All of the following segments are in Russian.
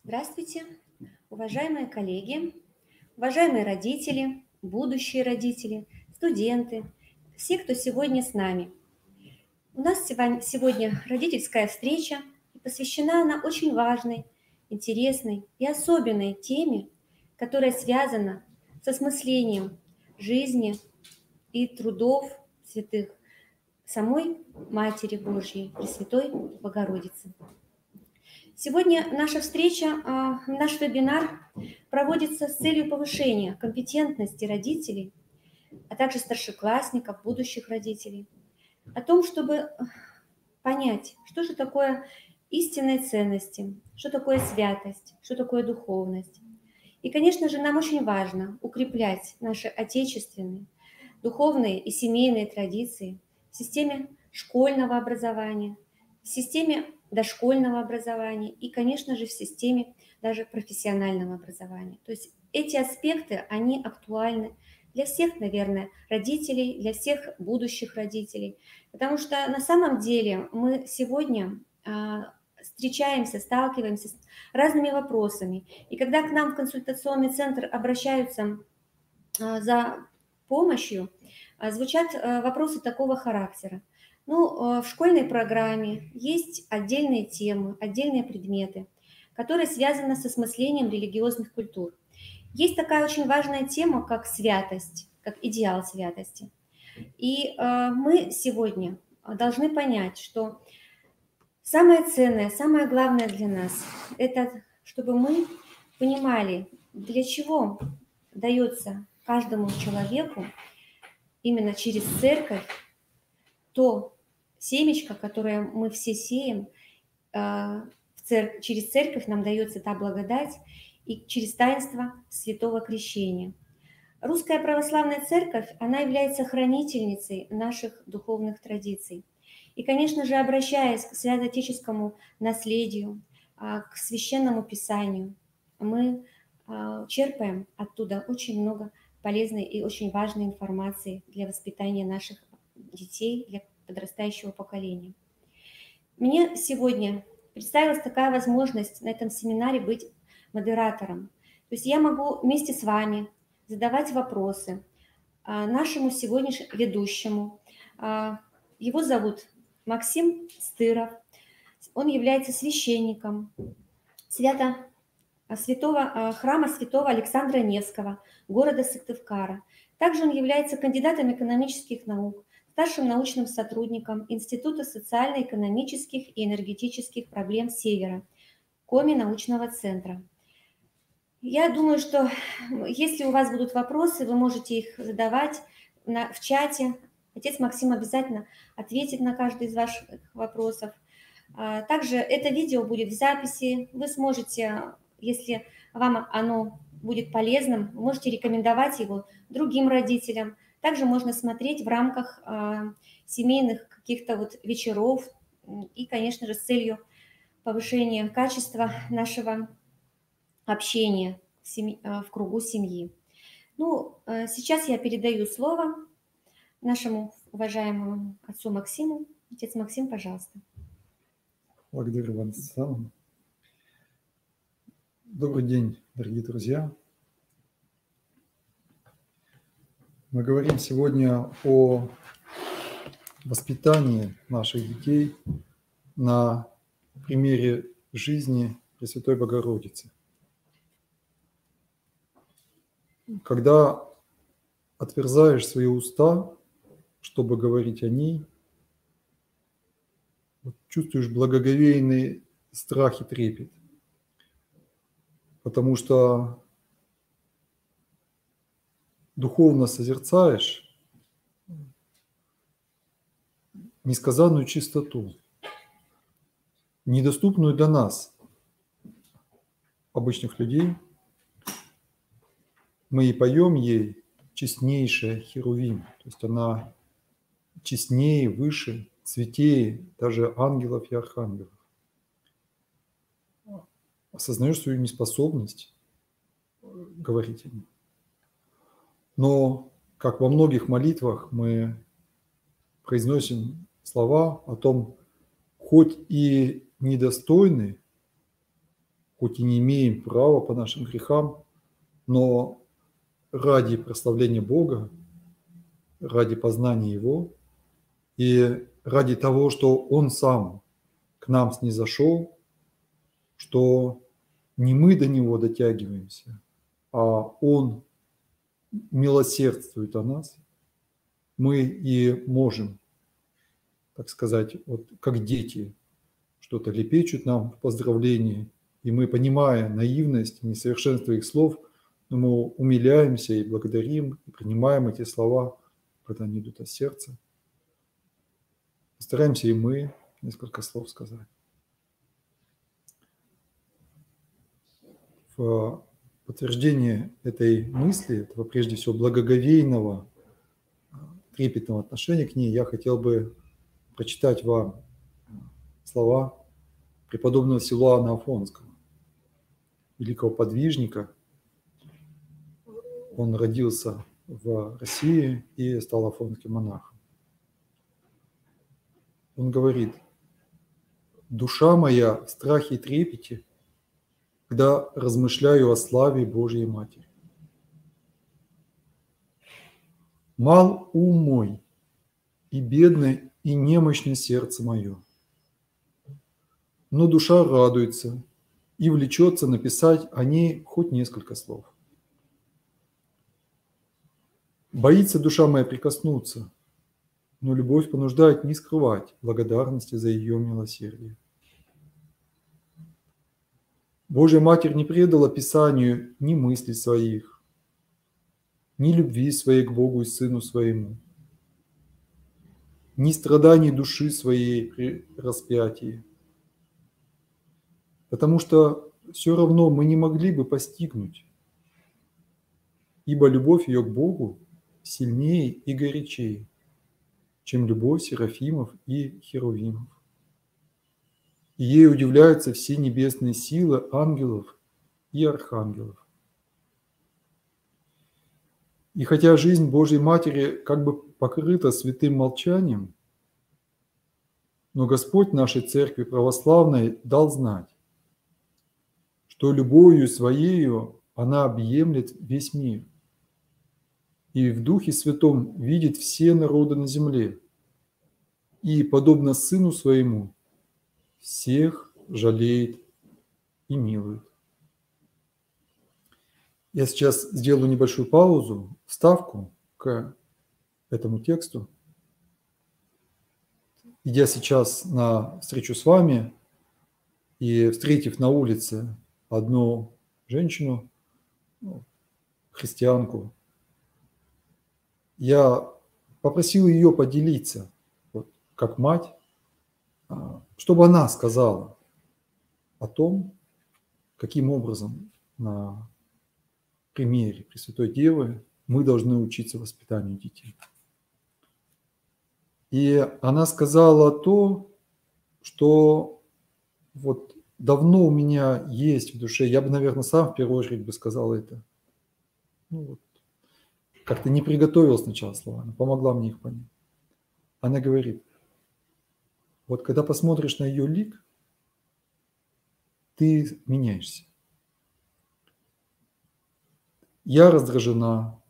Здравствуйте, уважаемые коллеги, уважаемые родители, будущие родители, студенты, все, кто сегодня с нами. У нас сегодня родительская встреча, и посвящена она очень важной, интересной и особенной теме, которая связана с осмыслением жизни и трудов святых самой Матери Божьей, Пресвятой Богородицы. Сегодня наша встреча, наш вебинар проводится с целью повышения компетентности родителей, а также старшеклассников, будущих родителей, о том, чтобы понять, что же такое истинные ценности, что такое святость, что такое духовность. И, конечно же, нам очень важно укреплять наши отечественные, духовные и семейные традиции в системе школьного образования, в системе дошкольного образования и, конечно же, в системе даже профессионального образования. То есть эти аспекты, они актуальны для всех, наверное, родителей, для всех будущих родителей, потому что на самом деле мы сегодня встречаемся, сталкиваемся с разными вопросами. И когда к нам в консультационный центр обращаются за помощью, звучат вопросы такого характера. В школьной программе есть отдельные темы, отдельные предметы, которые связаны с осмыслением религиозных культур. Есть такая очень важная тема, как святость, как идеал святости. И мы сегодня должны понять, что самое ценное, самое главное для нас – это чтобы мы понимали, для чего дается каждому человеку именно через церковь то семечко, которое мы все сеем, через церковь нам дается та благодать и через таинство Святого Крещения. Русская Православная Церковь, она является хранительницей наших духовных традиций. И, конечно же, обращаясь к святоотеческому наследию, к Священному Писанию, мы черпаем оттуда очень много полезной и очень важной информации для воспитания наших детей, для подрастающего поколения. Мне сегодня представилась такая возможность на этом семинаре быть модератором. То есть я могу вместе с вами задавать вопросы нашему сегодняшнему ведущему. Его зовут Максим Стыров. Он является священником святого храма святого Александра Невского, города Сыктывкара. Также он является кандидатом экономических наук, старшим научным сотрудником Института социально-экономических и энергетических проблем Севера, Коми научного центра. Я думаю, что если у вас будут вопросы, вы можете их задавать в чате. Отец Максим обязательно ответит на каждый из ваших вопросов. Также это видео будет в записи. Вы сможете, если вам оно будет полезным, вы можете рекомендовать его другим родителям. Также можно смотреть в рамках семейных каких-то вечеров и, конечно же, с целью повышения качества нашего общения в кругу семьи. Сейчас я передаю слово нашему уважаемому отцу Максиму. Отец Максим, пожалуйста. Благодарю вас. Добрый день, дорогие друзья. Мы говорим сегодня о воспитании наших детей на примере жизни Пресвятой Богородицы. Когда отверзаешь свои уста, чтобы говорить о ней, чувствуешь благоговейный страх и трепет, потому что духовно созерцаешь несказанную чистоту, недоступную для нас, обычных людей. Мы и поем ей честнейшая Херувим, то есть она честнее, выше, святее даже ангелов и архангелов. Осознаешь свою неспособность говорить о ней. Но, как во многих молитвах, мы произносим слова о том, хоть и недостойны, хоть и не имеем права по нашим грехам, но ради прославления Бога, ради познания Его и ради того, что Он сам к нам снизошел, что не мы до Него дотягиваемся, а Он милосердствует о нас, мы и можем, так сказать, вот как дети, что-то лепечут нам в поздравлении, и мы, понимая наивность, несовершенство их слов, но мы умиляемся и благодарим, и принимаем эти слова, когда они идут от сердца. Постараемся и мы несколько слов сказать. В подтверждение этой мысли, этого прежде всего благоговейного, трепетного отношения к ней, я хотел бы прочитать вам слова преподобного Силуана Афонского, великого подвижника. Он родился в России и стал афонским монахом. Он говорит: «Душа моя в страхе и трепете, когда размышляю о славе Божьей Матери. Мал ум мой, и бедное, и немощное сердце мое. Но душа радуется и влечется написать о ней хоть несколько слов. Боится душа моя прикоснуться, но любовь понуждает не скрывать благодарности за ее милосердие. Божья Матерь не предала Писанию ни мыслей своих, ни любви своей к Богу и Сыну Своему, ни страданий души своей при распятии, потому что все равно мы не могли бы постигнуть, ибо любовь ее к Богу сильнее и горячее, чем любовь серафимов и херувимов. И ей удивляются все небесные силы ангелов и архангелов. И хотя жизнь Божьей Матери как бы покрыта святым молчанием, но Господь нашей Церкви Православной дал знать, что любовью Своею она объемлет весь мир и в Духе Святом видит все народы на земле и, подобно Сыну Своему, всех жалеет и милует». Я сейчас сделаю небольшую паузу, вставку к этому тексту. Идя сейчас на встречу с вами и встретив на улице одну женщину, христианку, я попросил ее поделиться, вот, как мать, чтобы она сказала о том, каким образом на примере Пресвятой Девы мы должны учиться воспитанию детей. И она сказала то, что вот давно у меня есть в душе, я бы, наверное, сам в первую очередь бы сказал это. Ну, вот, как-то не приготовил сначала слова, она помогла мне их понять. Она говорит: вот когда посмотришь на ее лик, ты меняешься. Я раздражена,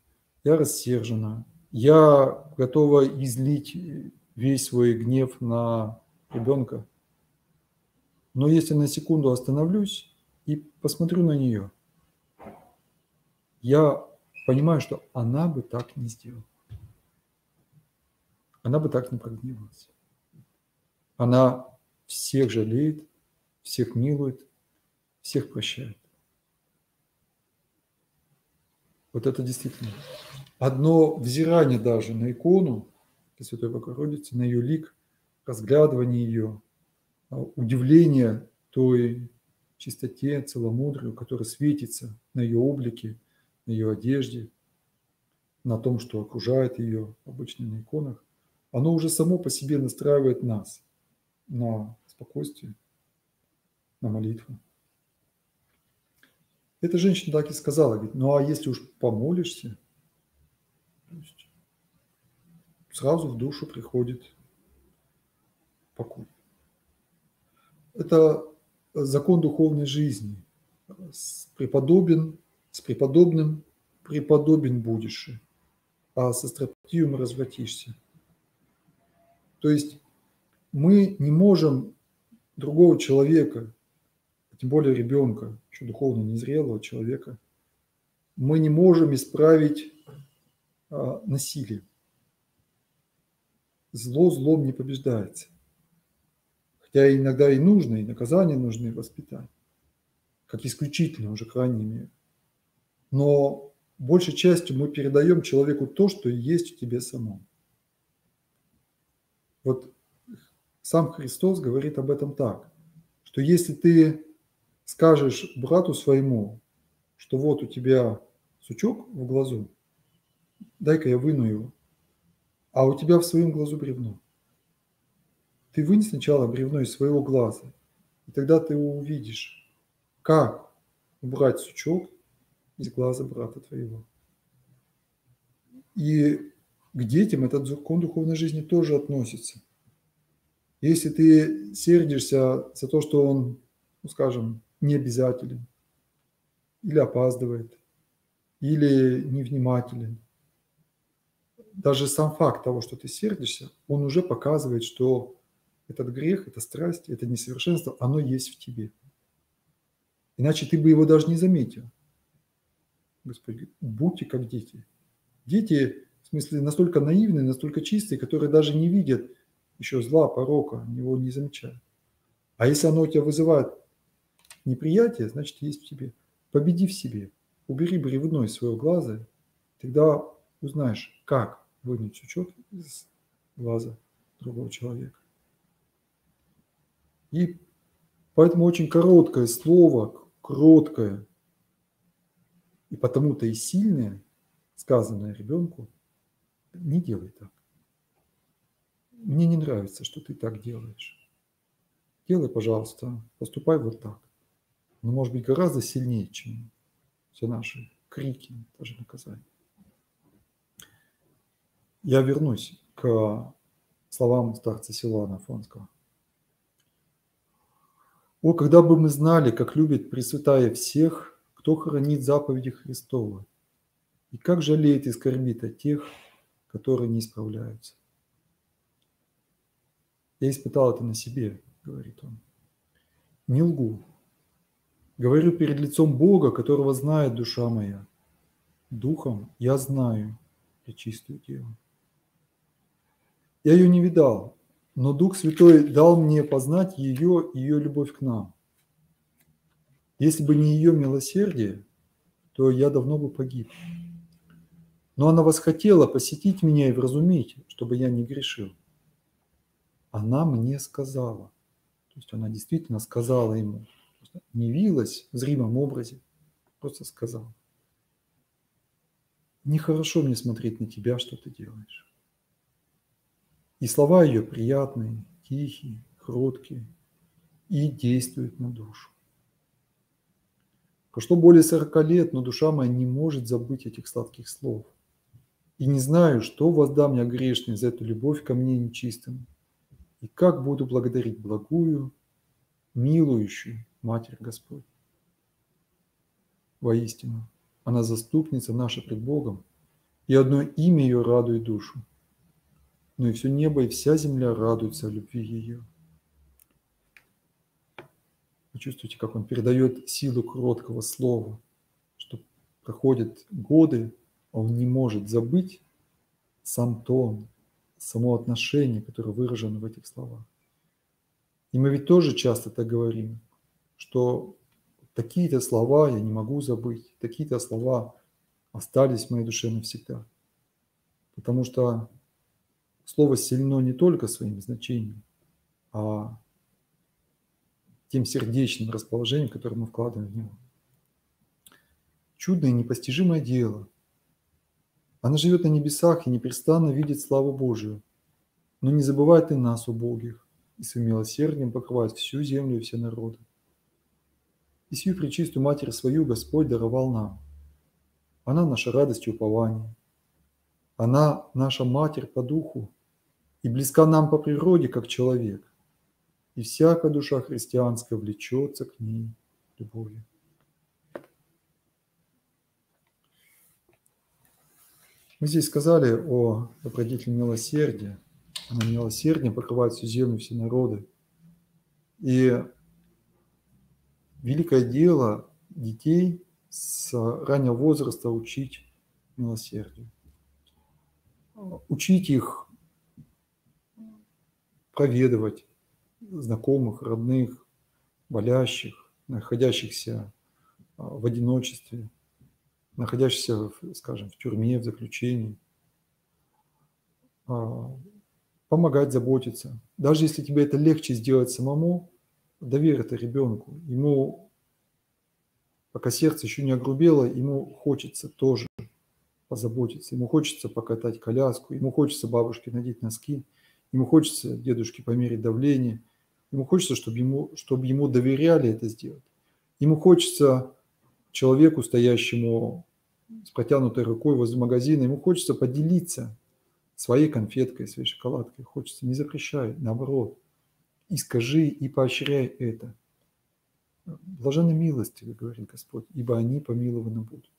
я рассержена, я готова излить весь свой гнев на ребенка. Но если на секунду остановлюсь и посмотрю на нее, я понимаю, что она бы так не сделала. Она бы так не прогневалась. Она всех жалеет, всех милует, всех прощает. Вот это действительно. Одно взирание даже на икону Пресвятой Богородицы, на ее лик, разглядывание ее, удивление той чистоте, целомудрию, которая светится на ее облике, на ее одежде, на том, что окружает ее обычно на иконах, оно уже само по себе настраивает нас на спокойствие, на молитву. Эта женщина так и сказала, говорит: ну а если уж помолишься, сразу в душу приходит покой. Это закон духовной жизни. с преподобным преподобен будешь, а со строптивым развратишься. То есть мы не можем другого человека, тем более ребенка, еще духовно незрелого человека, мы не можем исправить насилие. Зло злом не побеждается. Хотя иногда и нужно, и наказания нужны, и воспитание, как исключительно уже крайней мере. Но большей частью мы передаем человеку то, что есть в тебе самом. Вот сам Христос говорит об этом так, что если ты скажешь брату своему, что вот у тебя сучок в глазу, дай-ка я выну его, а у тебя в своем глазу бревно. Ты вынь сначала бревно из своего глаза, и тогда ты увидишь, как убрать сучок из глаза брата твоего. И к детям этот закон духовной жизни тоже относится. Если ты сердишься за то, что он, ну, скажем, необязателен, или опаздывает, или невнимателен, даже сам факт того, что ты сердишься, он уже показывает, что этот грех, эта страсть, это несовершенство, оно есть в тебе. Иначе ты бы его даже не заметил. Господь говорит, будьте как дети. Дети, в смысле, настолько наивные, настолько чистые, которые даже не видят еще зла, порока, его не замечают. А если оно у тебя вызывает неприятие, значит, есть в тебе. Победи в себе. Убери бревно из своего глаза, тогда узнаешь, как вынуть сучок из глаза другого человека. И поэтому очень короткое слово, кроткое, и потому-то и сильное, сказанное ребенку, не делай так. Мне не нравится, что ты так делаешь. Делай, пожалуйста, поступай вот так. Но может быть гораздо сильнее, чем все наши крики, даже наказания. Я вернусь к словам старца Силуана Афонского. О, когда бы мы знали, как любит Пресвятая всех, кто хранит заповеди Христовы, и как жалеет и скорбит о тех, которые не исправляются. Я испытал это на себе, говорит он. Не лгу. Говорю перед лицом Бога, которого знает душа моя. Духом я знаю пречистую Деву. Я ее не видал, но Дух Святой дал мне познать ее любовь к нам. Если бы не ее милосердие, то я давно бы погиб. Но она восхотела посетить меня и вразумить, чтобы я не грешил. Она мне сказала, то есть она действительно сказала ему, не явилась в зримом образе, просто сказала. Нехорошо мне смотреть на тебя, что ты делаешь. И слова ее приятные, тихие, кроткие и действуют на душу. Прошло более 40 лет, но душа моя не может забыть этих сладких слов. И не знаю, что воздам я грешный за эту любовь ко мне нечистому, и как буду благодарить благую, милующую Матерь Господь. Воистину, она заступница наша пред Богом, и одно имя ее радует душу. Но и все небо, и вся земля радуются о любви ее. Вы чувствуете, как он передает силу кроткого слова, что проходят годы, а он не может забыть сам тон, само отношение, которое выражено в этих словах. И мы ведь тоже часто так говорим, что такие-то слова я не могу забыть, такие-то слова остались в моей душе навсегда. Потому что слово сильно не только своим значением, а тем сердечным расположением, которое мы вкладываем в него. Чудное и непостижимое дело. Она живет на небесах и непрестанно видит славу Божию, но не забывает и нас, убогих, и своим милосердием покрывает всю землю и все народы. И сию пречистую Матерь свою Господь даровал нам. Она наша радость и упование. Она наша Матерь по духу и близка нам по природе, как человек. И всякая душа христианская влечется к ней любовью. Мы здесь сказали о добродетели милосердия. Она милосердие покрывает всю землю, все народы. И великое дело детей с раннего возраста учить милосердию. Учить их проведывать знакомых, родных, болящих, находящихся в одиночестве, находящихся, скажем, в тюрьме, в заключении. Помогать, заботиться. Даже если тебе это легче сделать самому, доверь это ребенку. Ему, пока сердце еще не огрубело, ему хочется тоже позаботиться. Ему хочется покатать коляску, ему хочется бабушке надеть носки, ему хочется дедушке померить давление, ему хочется, чтобы ему доверяли это сделать. Ему хочется человеку, стоящему с протянутой рукой возле магазина, ему хочется поделиться своей конфеткой, своей шоколадкой. Хочется, не запрещай, наоборот. И скажи, и поощряй это. Блаженны милостивы, говорит Господь, ибо они помилованы будут.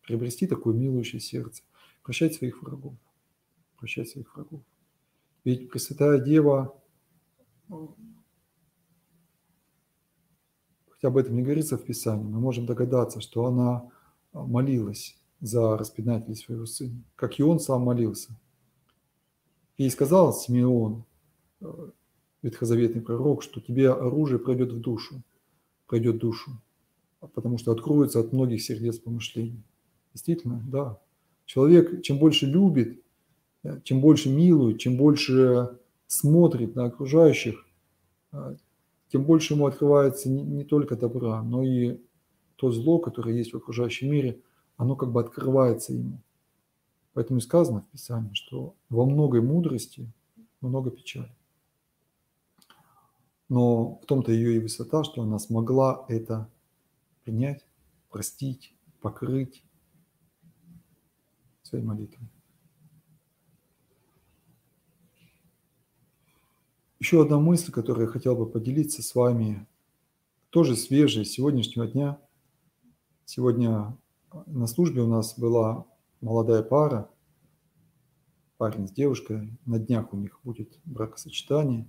Приобрести такое милующее сердце. Прощать своих врагов. Прощать своих врагов. Ведь Пресвятая Дева, хотя об этом не говорится в Писании, мы можем догадаться, что она молилась за распятие своего сына, как и он сам молился. Ей сказал Симеон, ветхозаветный пророк, что тебе оружие пройдет душу, потому что откроется от многих сердец помышлений. Действительно, да. Человек, чем больше любит, чем больше милует, чем больше смотрит на окружающих, тем больше ему открывается не только добра, но и то зло, которое есть в окружающем мире, оно как бы открывается ему. Поэтому и сказано в Писании, что во многой мудрости много печали. Но в том-то ее и высота, что она смогла это принять, простить, покрыть своей молитвой. Еще одна мысль, которую я хотел бы поделиться с вами, тоже свежая, с сегодняшнего дня. Сегодня на службе у нас была молодая пара, парень с девушкой. На днях у них будет бракосочетание.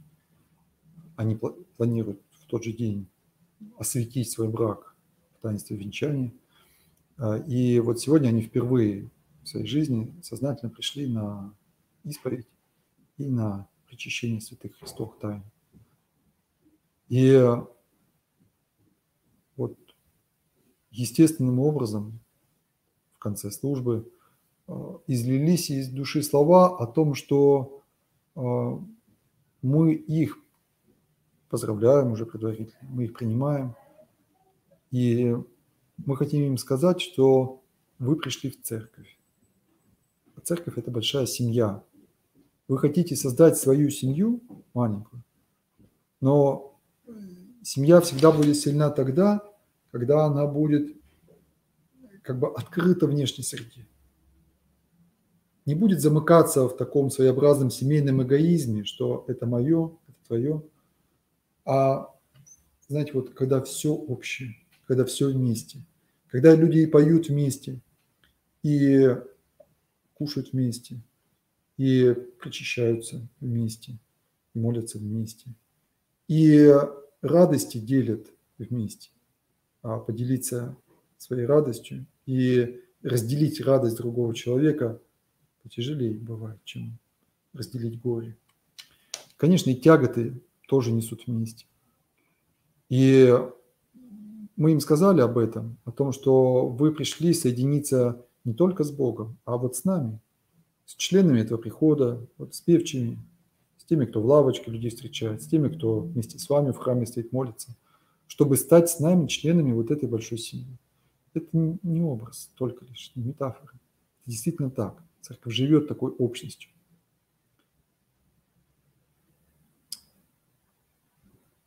Они планируют в тот же день осветить свой брак в таинстве венчания. И вот сегодня они впервые в своей жизни сознательно пришли на исповедь и на причащение святых Христовых тайн. И вот естественным образом в конце службы излились из души слова о том, что мы их поздравляем уже предварительно, мы их принимаем, и мы хотим им сказать, что вы пришли в церковь. Церковь – это большая семья. Вы хотите создать свою семью маленькую, но семья всегда будет сильна тогда, когда она будет как бы открыта внешней среде. Не будет замыкаться в таком своеобразном семейном эгоизме, что это мое, это твое. А, знаете, вот когда все общее, когда все вместе, когда люди поют вместе, и кушают вместе, и причащаются вместе, и молятся вместе, и радости делят вместе, а поделиться своей радостью и разделить радость другого человека потяжелее бывает, чем разделить горе. Конечно, и тяготы тоже несут вместе. И мы им сказали об этом, о том, что вы пришли соединиться не только с Богом, а вот с нами, с членами этого прихода, вот с певчими, с теми, кто в лавочке людей встречает, с теми, кто вместе с вами в храме стоит, молится, чтобы стать с нами членами вот этой большой семьи. Это не образ только лишь, не метафора. Это действительно так. Церковь живет такой общностью.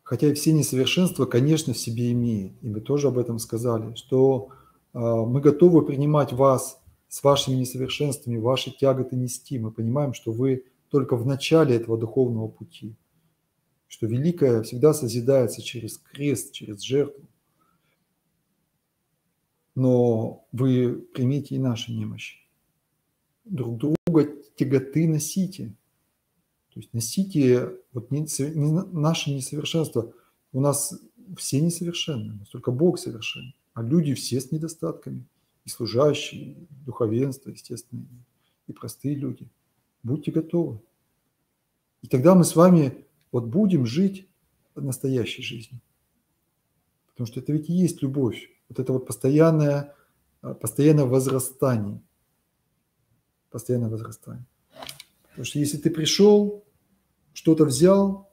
Хотя и все несовершенства, конечно, в себе имеет. И мы тоже об этом сказали, что мы готовы принимать вас с вашими несовершенствами, ваши тяготы нести. Мы понимаем, что вы только в начале этого духовного пути, что великое всегда созидается через крест, через жертву. Но вы примите и наши немощи. друг друга тяготы носите. То есть носите вот наше несовершенство. У нас все несовершенны, у нас только Бог совершен, а люди все с недостатками. И служащие, и духовенство, естественно, и простые люди. Будьте готовы. И тогда мы с вами вот будем жить настоящей жизнью. Потому что это ведь и есть любовь. Вот это вот постоянное возрастание. Постоянное возрастание. Потому что если ты пришел, что-то взял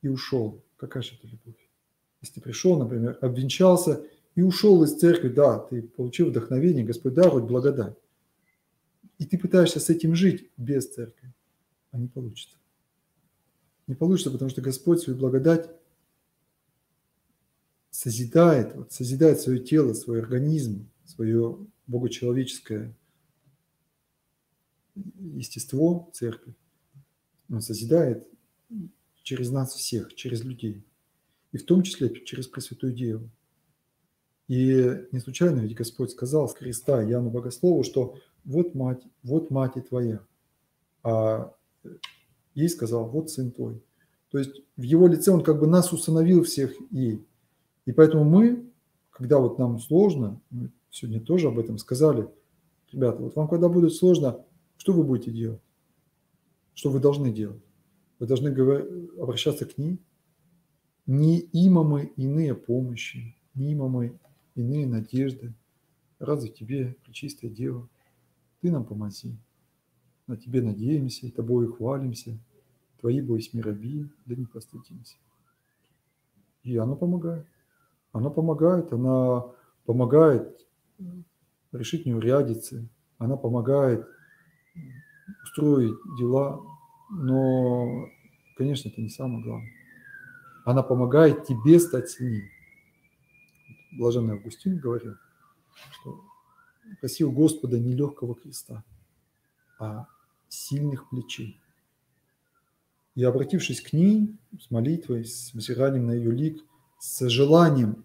и ушел, какая же это любовь? Если ты пришел, например, обвенчался и ушел из церкви, да, ты получил вдохновение, Господь дарует благодать. И ты пытаешься с этим жить без церкви, а не получится. Не получится, потому что Господь свою благодать созидает свое тело, свой организм, свое богочеловеческое естество церкви. Он созидает через нас всех, через людей. И в том числе через Пресвятую Деву. И не случайно ведь Господь сказал с креста Иоанну Богослову, что вот мать и твоя. А ей сказал, вот сын твой. То есть в его лице он как бы нас усыновил всех ей. И поэтому мы, когда вот нам сложно, мы сегодня тоже об этом сказали, ребята, вот вам когда будет сложно, что вы будете делать? Что вы должны делать? Вы должны обращаться к ней. Не имамы иные помощи, не имамы иные надежды. Разве тебе, Пречистая Дева, ты нам помози. На тебе надеемся и тобою хвалимся. Твои бойся раби, да не постыдимся. И оно помогает. Она помогает решить неурядицы, она помогает устроить дела, но, конечно, это не самое главное. Она помогает тебе стать сильнее. Блаженный Августин говорил, что просил Господа не легкого креста, а сильных плечей. И обратившись к ней с молитвой, с взиранием на ее лик, с желанием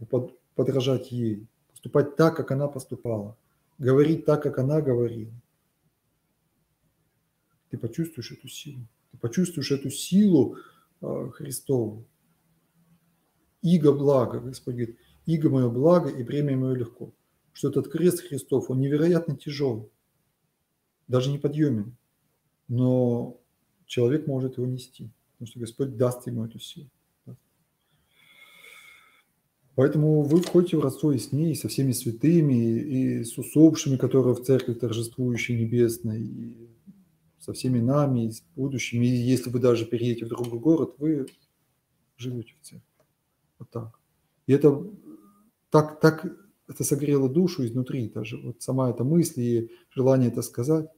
подражать ей, поступать так, как она поступала, говорить так, как она говорила, ты почувствуешь эту силу. Ты почувствуешь эту силу Христову. Иго благо, Господь говорит, иго мое благо и бремя мое легко. Что этот крест Христов, он невероятно тяжелый, даже неподъемен, но человек может его нести, потому что Господь даст ему эту силу. Поэтому вы входите в родство и с ней, и со всеми святыми, и с усопшими, которые в церкви торжествующей небесной, и со всеми нами, и с будущими. И если вы даже переедете в другой город, вы живете в церкви. Вот так. И это так это согрело душу изнутри даже. Вот сама эта мысль и желание это сказать.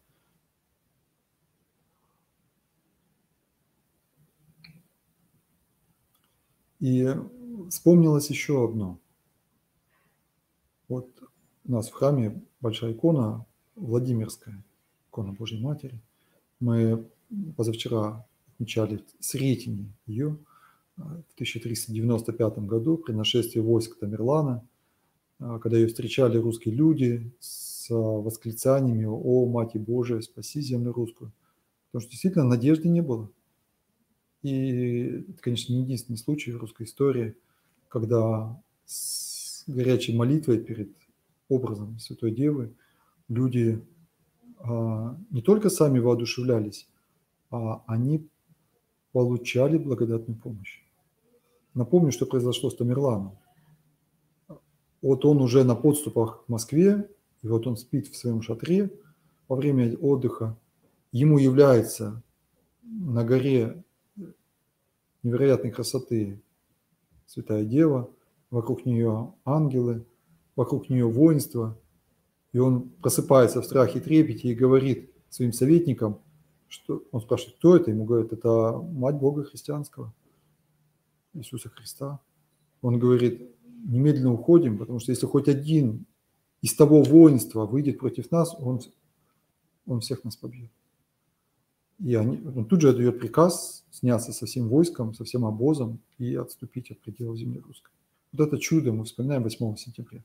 И вспомнилось еще одно. Вот у нас в храме большая икона Владимирская, икона Божьей Матери. Мы позавчера отмечали Сретение ее в 1395 году при нашествии войск Тамерлана, когда ее встречали русские люди с восклицаниями «О, Мати Божия, спаси землю русскую!». Потому что действительно надежды не было. И это, конечно, не единственный случай в русской истории, когда с горячей молитвой перед образом Святой Девы люди не только сами воодушевлялись, а они получали благодатную помощь. Напомню, что произошло с Тамерланом. Вот он уже на подступах к Москве, и вот он спит в своем шатре во время отдыха. Ему является на горе невероятной красоты Святая Дева, вокруг нее ангелы, вокруг нее воинство, и он просыпается в страхе и трепете и говорит своим советникам, что он спрашивает, кто это? Ему говорят, это Мать Бога Христианского, Иисуса Христа. Он говорит, немедленно уходим, потому что если хоть один из того воинства выйдет против нас, он всех нас побьет. И он тут же отдает приказ сняться со всем войском, со всем обозом и отступить от пределов земли русской. Вот это чудо мы вспоминаем 8 сентября,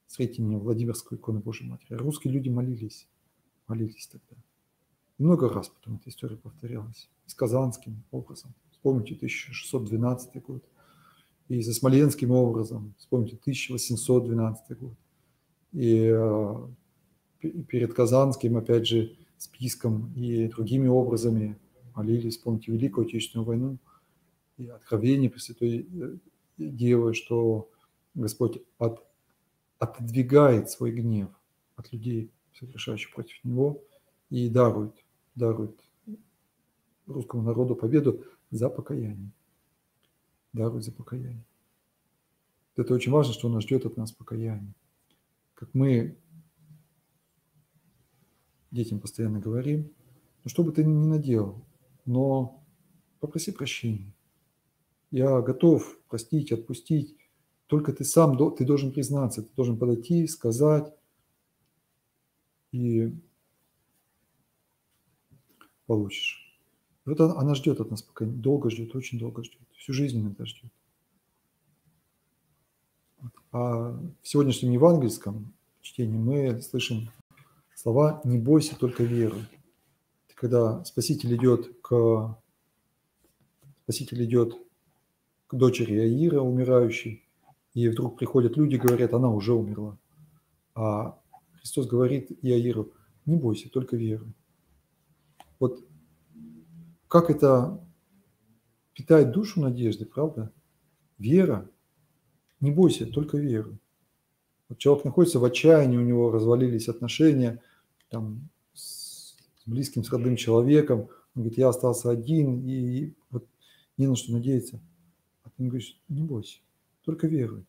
Сретение Владимирской иконы Божьей Матери. Русские люди молились молились тогда. И много раз потом эта история повторялась. И с Казанским образом. Вспомните 1612 год. И со Смоленским образом. Вспомните 1812 год. И перед Казанским, опять же, списком и другими образами молились. Вспомните Великую Отечественную войну и откровение Пресвятой Девы, что Господь отодвигает свой гнев от людей, согрешающих против Него, и дарует русскому народу победу за покаяние. Дарует за покаяние. Это очень важно, что Он ждет от нас покаяние. Как мы детям постоянно говорим, ну что бы ты ни наделал, но попроси прощения. Я готов простить, отпустить. Только ты сам, ты должен признаться, ты должен подойти, сказать, и получишь. Вот она ждет от нас, пока долго ждет, очень долго ждет. Всю жизнь иногда ждет. А в сегодняшнем евангельском чтении мы слышим слова «не бойся, только веруй». Когда Спаситель идет к дочери Иаира, умирающей, и вдруг приходят люди, говорят, она уже умерла. А Христос говорит Иаиру, не бойся, только веруй. Вот как это питает душу надежды, правда? Вера. Не бойся, только веруй. Вот человек находится в отчаянии, у него развалились отношения там, с близким, с родным человеком. Он говорит, я остался один, и вот не на что надеяться. А ты говоришь, не бойся, только веруй.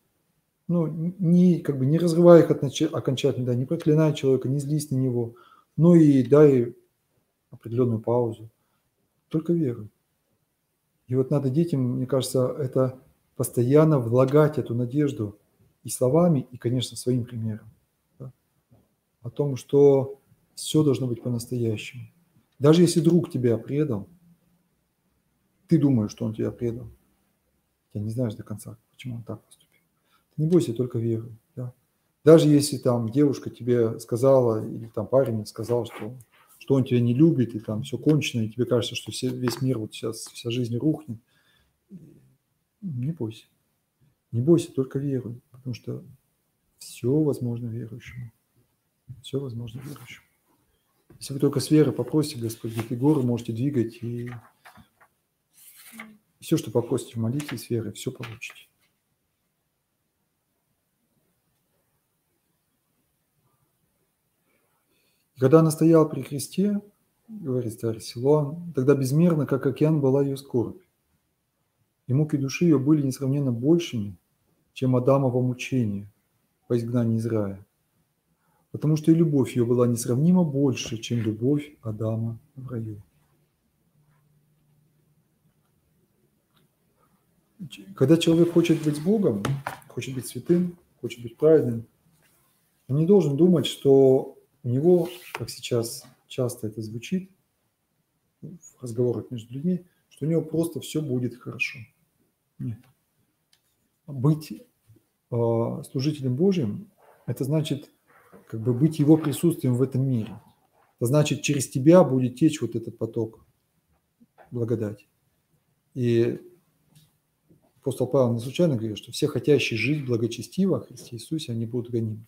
Ну, не разрывай их окончательно, да, не проклинай человека, не злись на него, но и дай определенную паузу. Только веруй. И вот надо детям, мне кажется, это постоянно влагать эту надежду и словами, и, конечно, своим примером. Да? О том, что все должно быть по-настоящему. Даже если друг тебя предал, ты думаешь, что он тебя предал. Ты не знаешь до конца, почему он так поступил. Ты не бойся, только веруй. Да? Даже если там девушка тебе сказала, или там парень сказал, что он тебя не любит, и там все кончено, и тебе кажется, что весь мир вот сейчас, вся жизнь рухнет, не бойся. Не бойся, только веруй, потому что все возможно верующему. Все возможно верующему. Если вы только с верой попросите, Господь, и горы можете двигать, и все, что попросите в молитве с верой, все получите. Когда она стояла при кресте, говорит старый Силуан, тогда безмерно, как океан, была ее скорбь. И муки души ее были несравненно большими, чем Адамово мучение по изгнании из рая. Потому что и любовь ее была несравнимо больше, чем любовь Адама в раю. Когда человек хочет быть с Богом, хочет быть святым, хочет быть праведным, он не должен думать, что у него, как сейчас часто это звучит в разговорах между людьми, что у него просто все будет хорошо. Нет. Быть служителем Божьим – это значит как бы быть Его присутствием в этом мире. Это значит, через тебя будет течь вот этот поток благодати. И апостол Павел не случайно говорит, что все хотящие жить благочестиво в Христе Иисусе, они будут гонимы.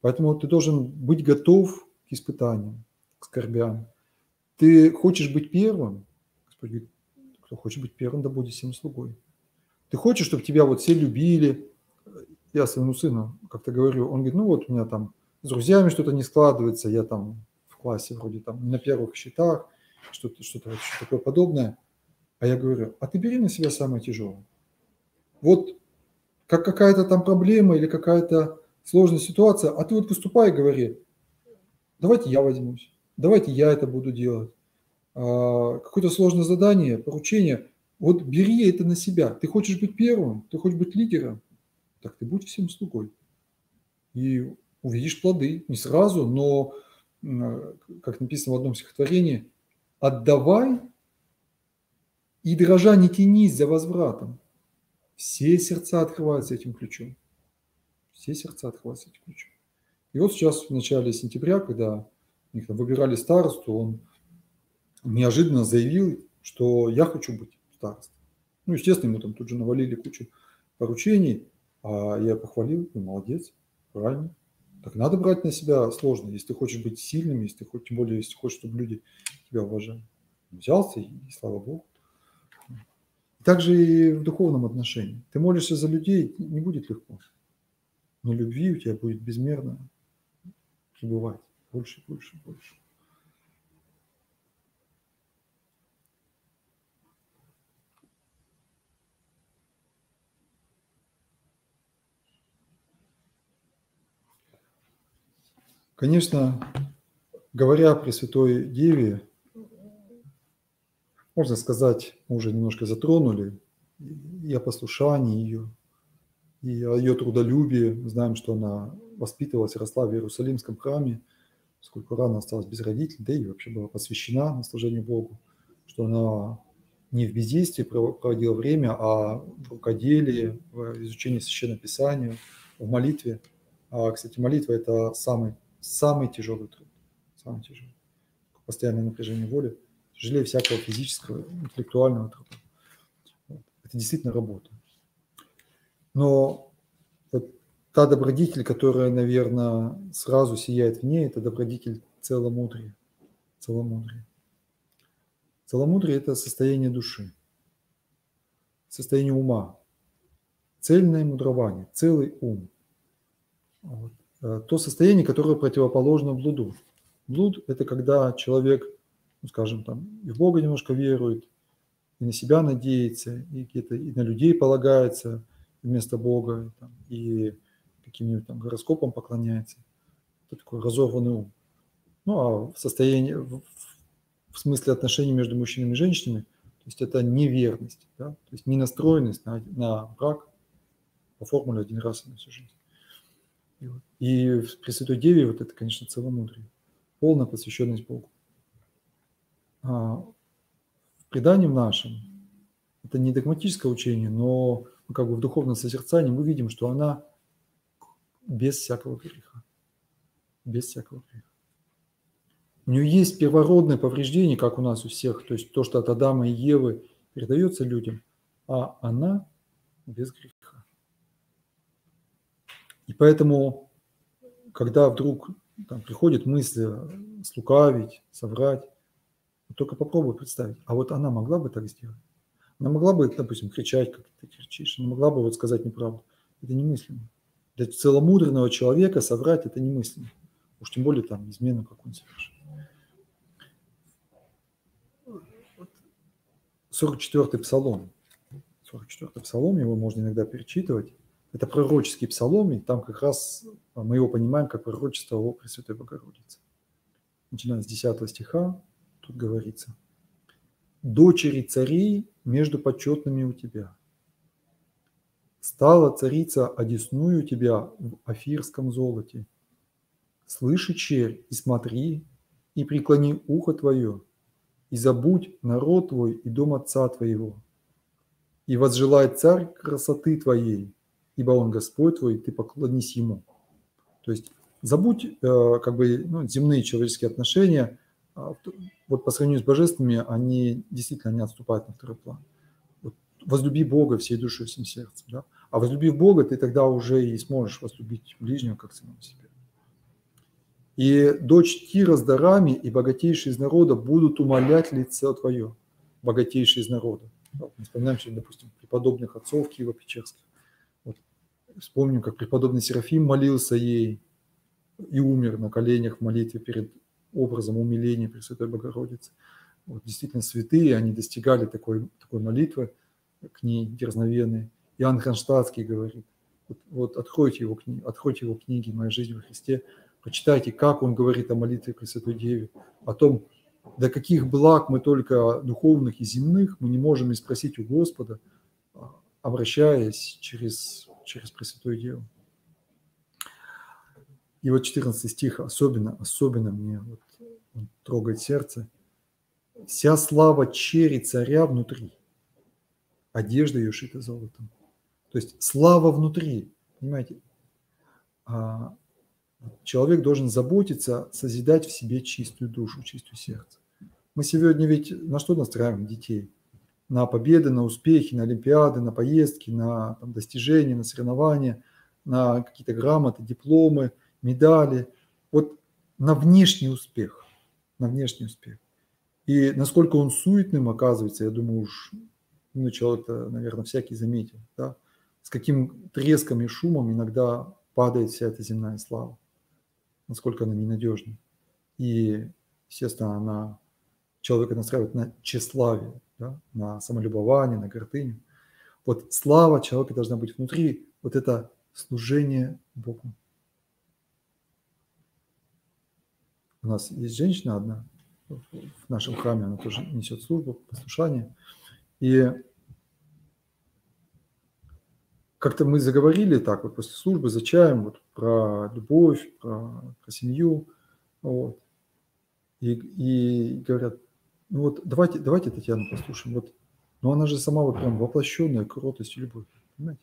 Поэтому ты должен быть готов к испытаниям, к скорбям. Ты хочешь быть первым? Господь говорит, кто хочет быть первым, да будет всем слугой. Ты хочешь, чтобы тебя вот все любили? Я своему сыну как-то говорю, он говорит, ну вот у меня там с друзьями что-то не складывается, я там в классе вроде там не на первых счетах, что-то такое подобное. А я говорю, а ты бери на себя самое тяжелое. Вот как какая-то там проблема или какая-то сложная ситуация, а ты вот выступай и говори, давайте я возьмусь, давайте я это буду делать. Какое-то сложное задание, поручение, вот бери это на себя. Ты хочешь быть первым, ты хочешь быть лидером, так ты будь всем слугой. И увидишь плоды. Не сразу, но, как написано в одном стихотворении, отдавай и дрожа не тянись за возвратом. Все сердца открываются этим ключом. Все сердца открываются этим ключом. И вот сейчас в начале сентября, когда У них там выбирали старосту, он неожиданно заявил, что я хочу быть старостой. Ну, естественно, ему там тут же навалили кучу поручений, а я похвалил, ну, молодец, правильно. Так надо брать на себя сложно, если ты хочешь быть сильным, если ты хочешь, тем более, если хочешь, чтобы люди тебя уважали. Взялся, и слава Богу. Так же и в духовном отношении. Ты молишься за людей, не будет легко. Но любви у тебя будет безмерно пребывать. Больше, больше, больше. Конечно, говоря о Пресвятой Деве, можно сказать, мы уже немножко затронули и о послушании ее, и о ее трудолюбии. Мы знаем, что она воспитывалась и росла в Иерусалимском храме, поскольку рано осталась без родителей, да и вообще была посвящена на служение Богу, что она не в бездействии проводила время, а в рукоделии, в изучении Священного Писания, в молитве. А, кстати, молитва – это самый тяжелый труд, самый тяжелый. Постоянное напряжение воли, тяжелее всякого физического, интеллектуального труда. Это действительно работа. Но вот та добродетель, которая, наверное, сразу сияет в ней, это добродетель целомудрия. Целомудрие. Целомудрие – это состояние души, состояние ума, цельное мудрование, целый ум. Вот. То состояние, которое противоположно блуду. Блуд – это когда человек, ну, скажем, там, и в Бога немножко верует, и на себя надеется, и где-то и на людей полагается вместо Бога, и, там, и каким-нибудь там гороскопам поклоняется. Это такой разорванный ум. Ну, а в состоянии, в смысле отношений между мужчинами и женщинами, то есть это неверность, да? То есть не настроенность на брак по формуле один раз на всю жизнь. И в Пресвятой Деве вот это, конечно, целомудрие, полная посвященность Богу. В предании нашем это не догматическое учение, но как бы в духовном созерцании мы видим, что она без всякого греха. Без всякого греха. У нее есть первородное повреждение, как у нас у всех, то есть то, что от Адама и Евы передается людям, а она без греха. И поэтому, когда вдруг там приходит мысль слукавить, соврать, только попробуй представить, а вот она могла бы так сделать? Она могла бы, допустим, кричать, как ты кричишь, она могла бы вот сказать неправду. Это немыслимо. Для целомудренного человека соврать – это немыслимо. Уж тем более там измену какую-нибудь совершить. 44-й псалом. 44-й псалом, его можно иногда перечитывать. Это пророческий псалом, и там как раз мы его понимаем как пророчество о Пресвятой Богородице. Начиная с 10 стиха, тут говорится: «Дочери царей между почетными у тебя. Стала царица одесную тебя в офирском золоте. Слыши, черь, и смотри, и преклони ухо твое, и забудь народ твой и дом отца твоего. И возжелает царь красоты твоей, ибо он Господь твой, ты поклонись ему». То есть забудь как бы, земные человеческие отношения. Вот по сравнению с божественными, они действительно не отступают на второй план. Вот возлюби Бога всей душой, всем сердцем. Да? А возлюбив Бога, ты тогда уже и сможешь возлюбить ближнего, как самого себя. «И дочь Тира с дарами и богатейшие из народа будут умолять лицо твое». Богатейшие из народа. Мы вспоминаем сегодня, допустим, преподобных отцов Киево-Печерских. Вот. Вспомним, как преподобный Серафим молился ей и умер на коленях в молитве перед образом умиления Пресвятой Богородицы. Вот, действительно, святые, они достигали такой молитвы к ней дерзновенной. Иоанн Кронштадтский говорит: вот откройте его книги «Моя жизнь во Христе», почитайте, как он говорит о молитве Пресвятой Деве, о том, до каких благ мы только духовных и земных мы не можем и спросить у Господа, обращаясь через Пресвятую Деву. И вот 14 стих особенно мне вот, он трогает сердце. «Вся слава чери царя внутри, одежда ее шита золотом». То есть слава внутри, понимаете? Человек должен заботиться, созидать в себе чистую душу, чистое сердце. Мы сегодня ведь на что настраиваем детей? На победы, на успехи, на олимпиады, на поездки, на там, достижения, на соревнования, на какие-то грамоты, дипломы, медали. Вот на внешний успех, на внешний успех. И насколько он суетным оказывается, я думаю, уж человек-то, наверное, всякий заметил, да? С каким треском и шумом иногда падает вся эта земная слава, насколько она ненадежна. И, естественно, она человека настраивает на тщеславие, да? На самолюбование, на гордыню. Вот слава человека должна быть внутри, вот это служение Богу. У нас есть женщина одна в нашем храме, она тоже несет службу, послушание. И как-то мы заговорили так вот после службы за чаем вот про любовь, про семью. Вот. И говорят, ну вот давайте Татьяну послушаем. Вот, но она же сама вот прям воплощенная кротость и любовь. Понимаете?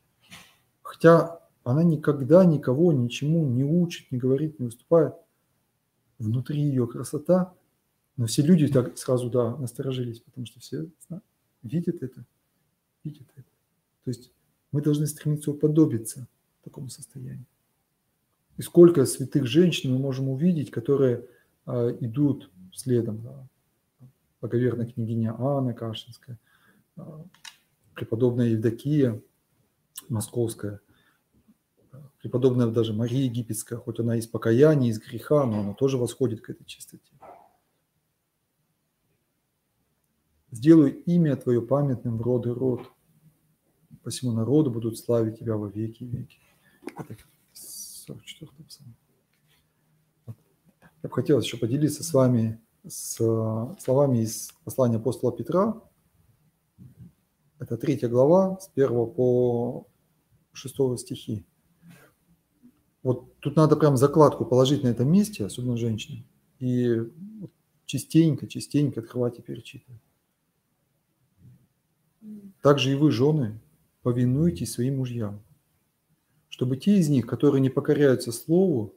Хотя она никогда никого ничему не учит, не говорит, не выступает. Внутри ее красота. Но все люди так сразу, да, насторожились, потому что все видят это, видят это. То есть мы должны стремиться уподобиться такому состоянию. И сколько святых женщин мы можем увидеть, которые идут следом. Да. Благоверная княгиня Анна Кашинская, преподобная Евдокия Московская, преподобная даже Мария Египетская, хоть она из покаяния, из греха, но она тоже восходит к этой чистоте. Сделай имя Твое памятным в род и род. По всему народу будут славить Тебя во веки и веки. Это 44-й псалом. Я бы хотел еще поделиться с вами словами из послания апостола Петра. Это 3 глава, с 1 по 6 стихи. Вот тут надо прям закладку положить на этом месте, особенно женщинам, и частенько открывать и перечитывать. Также и вы, жены, повинуйтесь своим мужьям, чтобы те из них, которые не покоряются слову,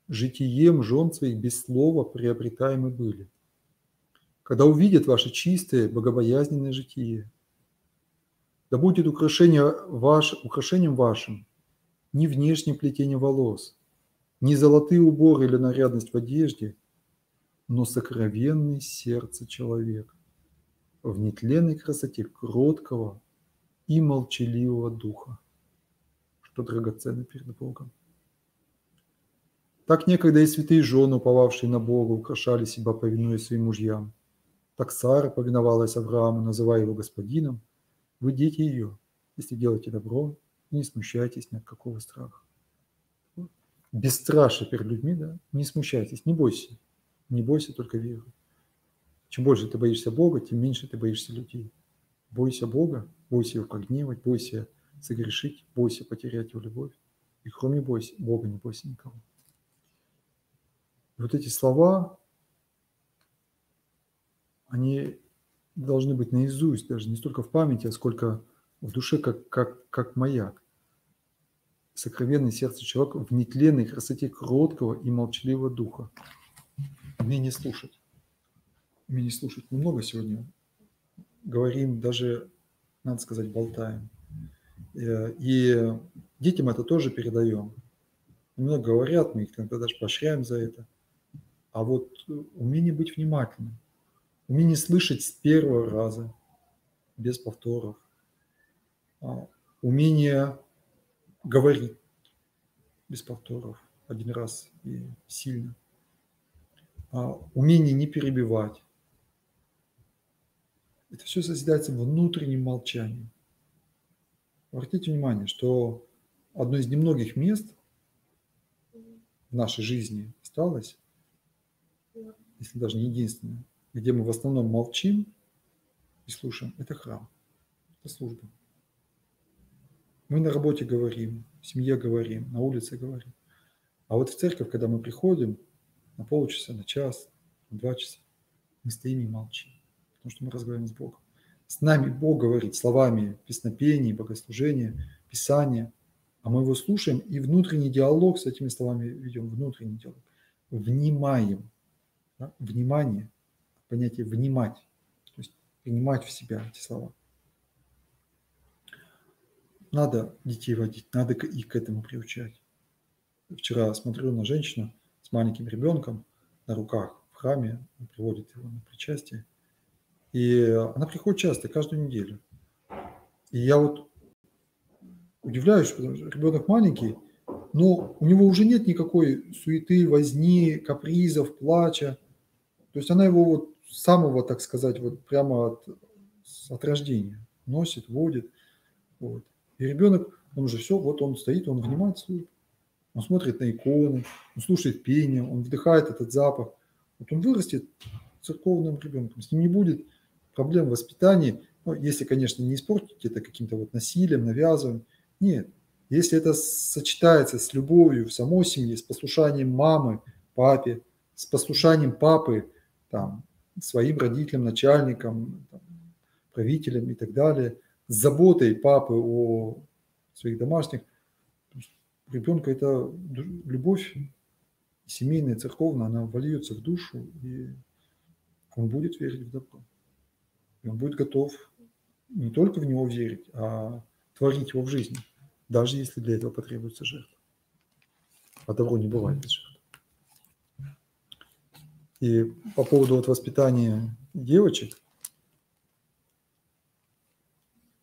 житием жен своих без слова приобретаемы были. Когда увидят ваше чистое, богобоязненное житие, да будет украшением вашим не внешнее плетение волос, не золотые уборы или нарядность в одежде, но сокровенное сердце человека, в нетленной красоте кроткого и молчаливого духа, что драгоценно перед Богом. Так некогда и святые жены, уповавшие на Бога, украшали себя, повинуясь своим мужьям. Так Сара повиновалась Аврааму, называя его господином. Вы дети ее, если делаете добро, не смущайтесь ни от какого страха. Бесстрашие перед людьми, да? Не смущайтесь, не бойся, только веруй. Чем больше ты боишься Бога, тем меньше ты боишься людей. Бойся Бога, бойся его погневать, бойся согрешить, бойся потерять его любовь. И кроме Бога не бойся никого. Вот эти слова, они должны быть наизусть, даже не столько в памяти, а сколько в душе, как маяк. Сокровенное сердце человека в нетленной красоте кроткого и молчаливого духа. Умение слушать. Умение слушать. Мы много сегодня говорим, даже, надо сказать, болтаем. И детям это тоже передаем. Много говорят, мы их иногда даже поощряем за это. А вот умение быть внимательным, умение слышать с первого раза, без повторов, умение говорить без повторов, один раз и сильно, умение не перебивать. Это все созидается внутренним молчанием. Обратите внимание, что одно из немногих мест в нашей жизни осталось, если даже не единственное, где мы в основном молчим и слушаем, это храм, это служба. Мы на работе говорим, в семье говорим, на улице говорим. А вот в церковь, когда мы приходим на полчаса, на час, на 2 часа, мы стоим и молчим, потому что мы разговариваем с Богом. С нами Бог говорит словами песнопений, богослужения, Писания, а мы его слушаем и внутренний диалог с этими словами ведем, внутренний диалог. Внимаем. Да? Внимание, понятие «внимать», то есть принимать в себя эти слова. Надо детей водить, надо их к этому приучать. Вчера смотрю на женщину с маленьким ребенком на руках в храме, приводит его на причастие, и она приходит часто, каждую неделю. И я вот удивляюсь, потому что ребенок маленький, но у него уже нет никакой суеты, возни, капризов, плача. То есть она его вот с самого, так сказать, вот прямо от рождения носит, водит. Вот. И ребенок, он уже все, вот он стоит, он внимает, слушает. Он смотрит на иконы, он слушает пение, он вдыхает этот запах. Вот он вырастет церковным ребенком. С ним не будет проблем в воспитании. Ну, если, конечно, не испортить это каким-то вот насилием, навязыванием. Нет. Если это сочетается с любовью в самой семье, с послушанием мамы, папе, с послушанием папы, там, своим родителям, начальникам, там, правителям и так далее, с заботой папы о своих домашних, у ребенка это любовь семейная, церковная, она вольется в душу, и он будет верить в добро. И он будет готов не только в него верить, а творить его в жизни, даже если для этого потребуется жертва. А добро не бывает без жертв. И по поводу вот воспитания девочек,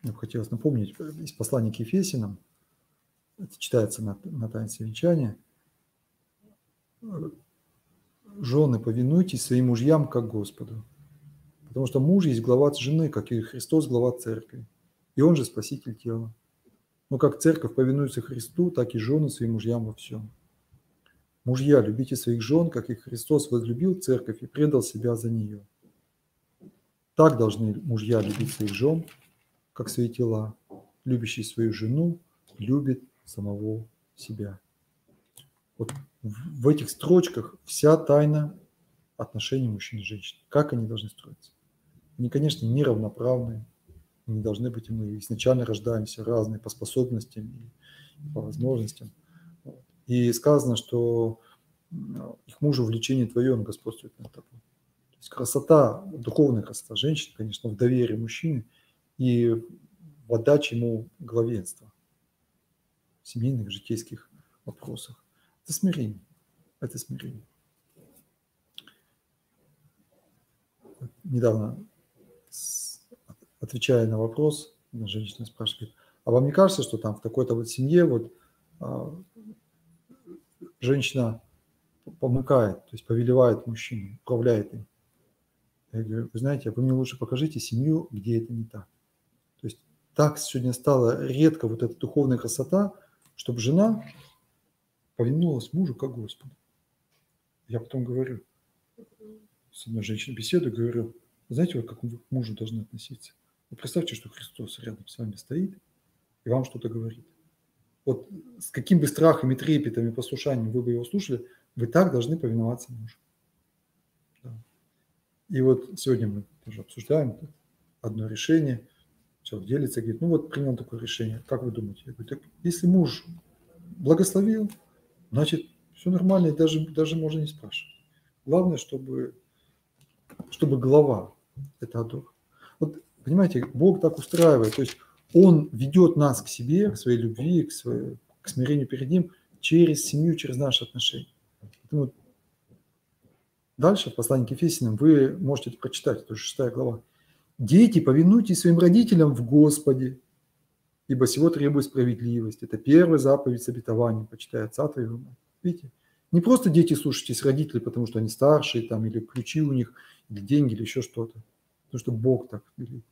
я бы хотелось напомнить из послания к Ефесянам, это читается на таинстве венчания: «Жены, повинуйтесь своим мужьям, как Господу, потому что муж есть глава жены, как и Христос глава церкви, и он же спаситель тела. Но как церковь повинуется Христу, так и жены своим мужьям во всем. Мужья, любите своих жен, как и Христос возлюбил церковь и предал себя за нее. Так должны мужья любить своих жен, как свои тела. Любящий свою жену любит самого себя». Вот в этих строчках вся тайна отношений мужчин и женщин. Как они должны строиться? Они, конечно, неравноправные, не должны быть, мы изначально рождаемся разные по способностям и по возможностям. И сказано, что их мужу влечение твое, он господствует над тобой. То есть красота, духовная красота женщины, конечно, в доверии мужчины и в отдаче ему главенства в семейных, житейских вопросах. Это смирение. Это смирение. Недавно, отвечая на вопрос, женщина спрашивает: а вам не кажется, что там в такой-то вот семье вот женщина помыкает, то есть повелевает мужчине, управляет им? Я говорю: вы знаете, вы мне лучше покажите семью, где это не так. То есть так сегодня стала редко вот эта духовная красота, чтобы жена повиновалась мужу как Господу. Я потом говорю, с одной женщиной беседую, говорю: знаете, вы как вы к мужу должны относиться? Вы представьте, что Христос рядом с вами стоит и вам что-то говорит. Вот с каким бы страхом и трепетом и послушанием вы бы его слушали, вы так должны повиноваться мужу. Да. И вот сегодня мы тоже обсуждаем одно решение. Человек делится, говорит: ну вот принял такое решение, как вы думаете? Я говорю: так если муж благословил, значит все нормально, и даже можно не спрашивать. Главное, чтобы глава это одобрил. Вот понимаете, Бог так устраивает, то есть Он ведет нас к себе, к своей любви, к смирению перед Ним через семью, через наши отношения. Поэтому дальше в послании к Ефесянам вы можете это прочитать, это 6 глава. «Дети, повинуйтесь своим родителям в Господе, ибо сего требует справедливость». Это первая заповедь с обетованием, почитай отца твоего. Видите? Не просто дети слушайтесь родителей, потому что они старшие, там, или ключи у них, или деньги, или еще что-то. Потому что Бог так велит.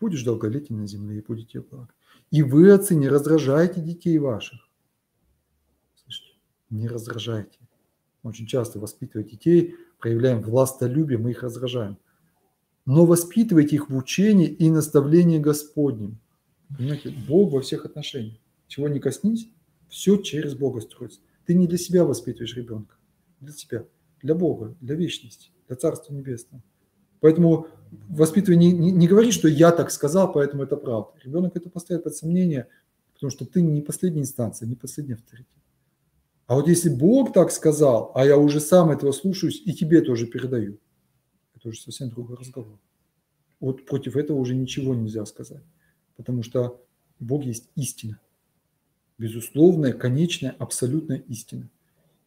Будешь долголетен на земле, и будете благ. И вы, отцы, не раздражайте детей ваших. Слышите? Не раздражайте. Очень часто, воспитывая детей, проявляем властолюбие, мы их раздражаем. Но воспитывайте их в учении и наставлении Господнем. Понимаете, Бог во всех отношениях. Чего не коснись, все через Бога строится. Ты не для себя воспитываешь ребенка, для себя, для Бога, для вечности, для Царства Небесного. Поэтому воспитывание не говорит, что я так сказал, поэтому это правда. Ребенок это поставит под сомнение, потому что ты не последняя инстанция, не последний авторитет. А вот если Бог так сказал, а я уже сам этого слушаюсь и тебе тоже передаю, это уже совсем другой разговор. Вот против этого уже ничего нельзя сказать, потому что Бог есть истина. Безусловная, конечная, абсолютная истина.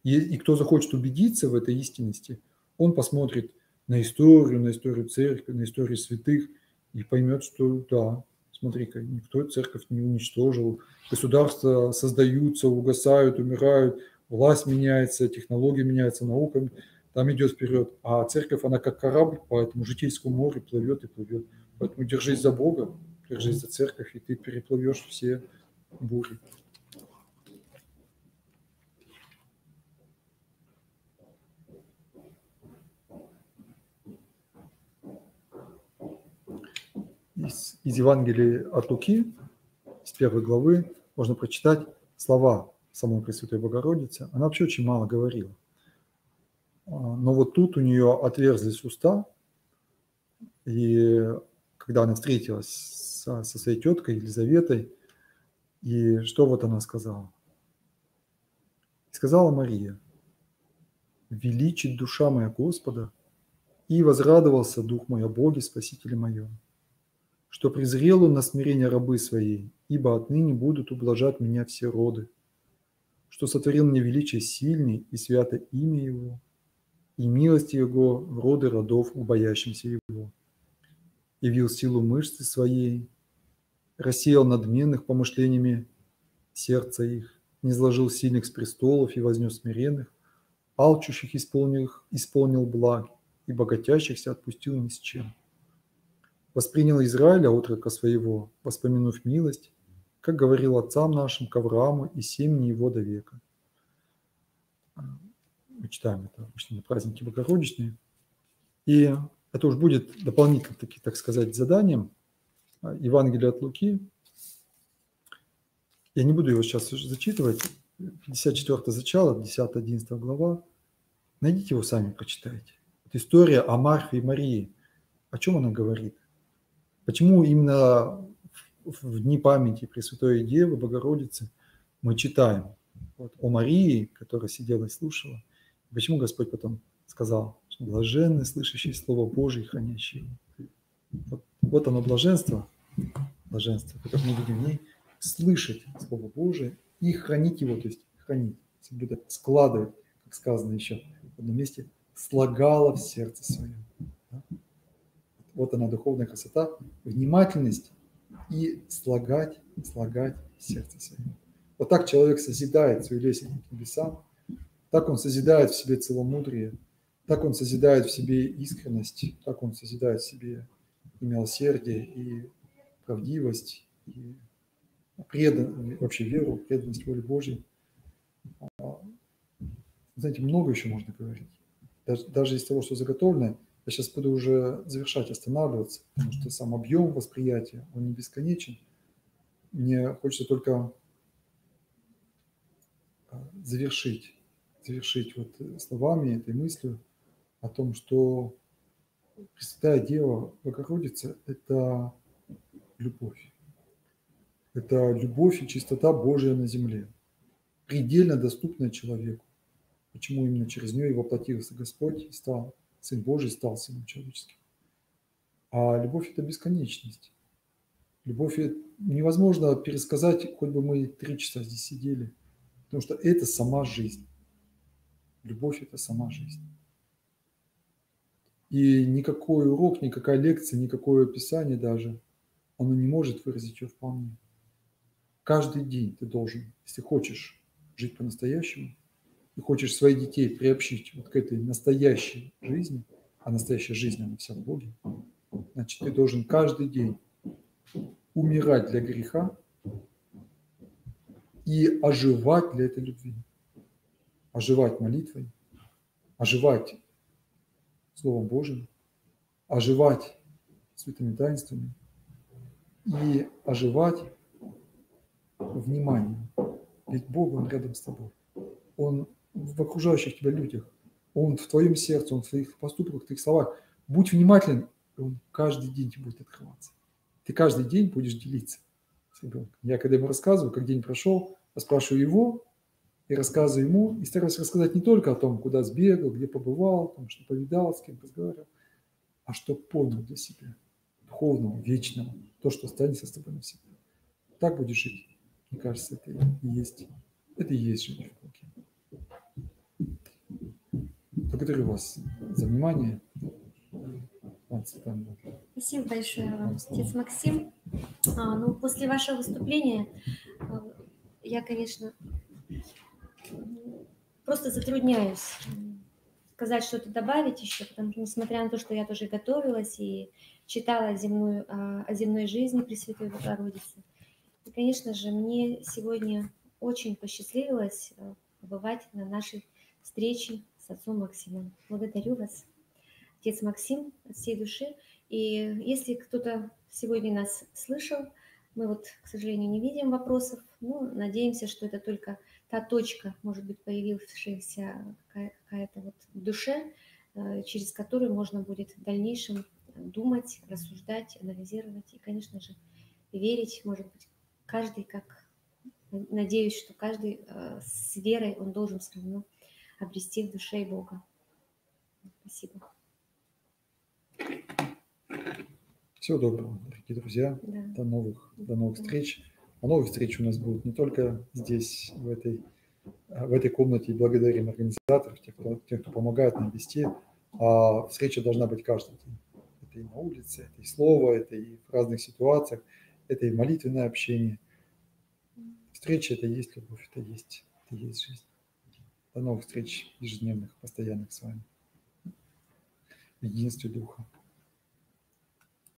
И кто захочет убедиться в этой истинности, он посмотрит на историю церкви, на историю святых и поймет, что да, смотри-ка, никто церковь не уничтожил, государства создаются, угасают, умирают, власть меняется, технологии меняются, наука там идет вперед. А церковь, она как корабль по этому житейскому морю плывет и плывет. Поэтому держись за Бога, держись за церковь, и ты переплывешь все бури. Из Евангелия от Луки, с 1 главы, можно прочитать слова самой Пресвятой Богородицы. Она вообще очень мало говорила. Но вот тут у нее отверзлись уста, и когда она встретилась со своей теткой Елизаветой, и что вот она сказала? Сказала Мария: «Величит душа моя Господа, и возрадовался дух мой о Боге, Спасителе моем, что презрел он на смирение рабы своей, ибо отныне будут ублажать меня все роды, что сотворил мне величие сильный и свято имя Его, и милость Его в роды родов, убоящимся Его. Явил силу мышцы своей, рассеял надменных помышлениями сердца их, низложил сильных с престолов и вознес смиренных, алчущих исполнил благ, и богатящихся отпустил ни с чем. Воспринял Израиля отрока своего, воспомянув милость, как говорил отцам нашим, к Аврааму и семени его до века». Мы читаем это обычно на празднике Богородичные. И это уж будет дополнительно, так сказать, заданием Евангелия от Луки. Я не буду его сейчас зачитывать. 54 зачало, 10-11 глава. Найдите его сами, прочитайте. Это история о Марфе и Марии. О чем она говорит? Почему именно в дни памяти Пресвятой Девы, Богородицы мы читаем вот о Марии, которая сидела и слушала? Почему Господь потом сказал, что блаженны, слышащие Слово Божие и хранящие его? Вот оно блаженство, которое мы видим в ней, слышать Слово Божие и хранить его, то есть хранить, соблюдать, складывать, как сказано еще в одном месте, слагала в сердце своем. Вот она, духовная красота, внимательность и слагать в сердце своем. Вот так человек созидает свою лестницу к небесам, так он созидает в себе целомудрие, так он созидает в себе искренность, так он созидает в себе и милосердие, и правдивость, и вообще веру, преданность воле Божьей. Знаете, много еще можно говорить. Даже из того, что заготовлено, я сейчас буду уже завершать, останавливаться, потому что сам объем восприятия, он не бесконечен. Мне хочется только завершить вот словами, этой мыслью о том, что Пресвятая Дева Богородица – это любовь. Это любовь и чистота Божия на земле, предельно доступная человеку. Почему именно через нее и воплотился Господь, и стал Сын Божий, стал Сыном человеческим. А любовь – это бесконечность. Любовь невозможно пересказать, хоть бы мы 3 часа здесь сидели, потому что это сама жизнь. Любовь – это сама жизнь. И никакой урок, никакая лекция, никакое описание даже, оно не может выразить ее вполне. Каждый день ты должен, если хочешь жить по-настоящему, и хочешь своих детей приобщить вот к этой настоящей жизни, а настоящая жизнь, она вся в Боге, значит, ты должен каждый день умирать для греха и оживать для этой любви. Оживать молитвой, оживать Словом Божьим, оживать святыми таинствами и оживать вниманием. Ведь Бог, Он рядом с тобой. Он в окружающих тебя людях. Он в твоем сердце, Он в твоих поступках, в твоих словах. Будь внимателен, и Он каждый день тебе будет открываться. Ты каждый день будешь делиться с ребенком. Я когда ему рассказываю, как день прошел, я спрашиваю его и рассказываю ему, и стараюсь рассказать не только о том, куда сбегал, где побывал, там, что повидал, с кем разговаривал, а что понял для себя, духовного, вечного, то, что останется с тобой навсегда. Так будешь жить. Мне кажется, это и есть жизнь в Богу. Благодарю вас за внимание. Спасибо большое вам, отец Максим. Ну, после вашего выступления я, конечно, просто затрудняюсь сказать, что-то добавить еще, потому что, несмотря на то, что я тоже готовилась и читала о земной жизни Пресвятой Богородицы, и, конечно же, мне сегодня очень посчастливилось побывать на нашей встрече с отцом Максимом. Благодарю вас, отец Максим, от всей души. И если кто-то сегодня нас слышал, мы вот, к сожалению, не видим вопросов, но надеемся, что это только та точка, может быть, появившаяся какая-то вот в душе, через которую можно будет в дальнейшем думать, рассуждать, анализировать и, конечно же, верить, может быть, каждый, как, надеюсь, что каждый с верой, он должен все равно обрести в душе Бога. Спасибо. Всего доброго, дорогие друзья. Да. До новых встреч. А новые встречи у нас будут не только здесь, в этой комнате, и благодарим организаторов, тех, кто помогает нам вести, а встреча должна быть каждый день. Это и на улице, это и слово, это и в разных ситуациях, это и молитвенное общение. Встреча – это и есть любовь, это и есть жизнь. До новых встреч ежедневных, постоянных с вами. В единстве Духа.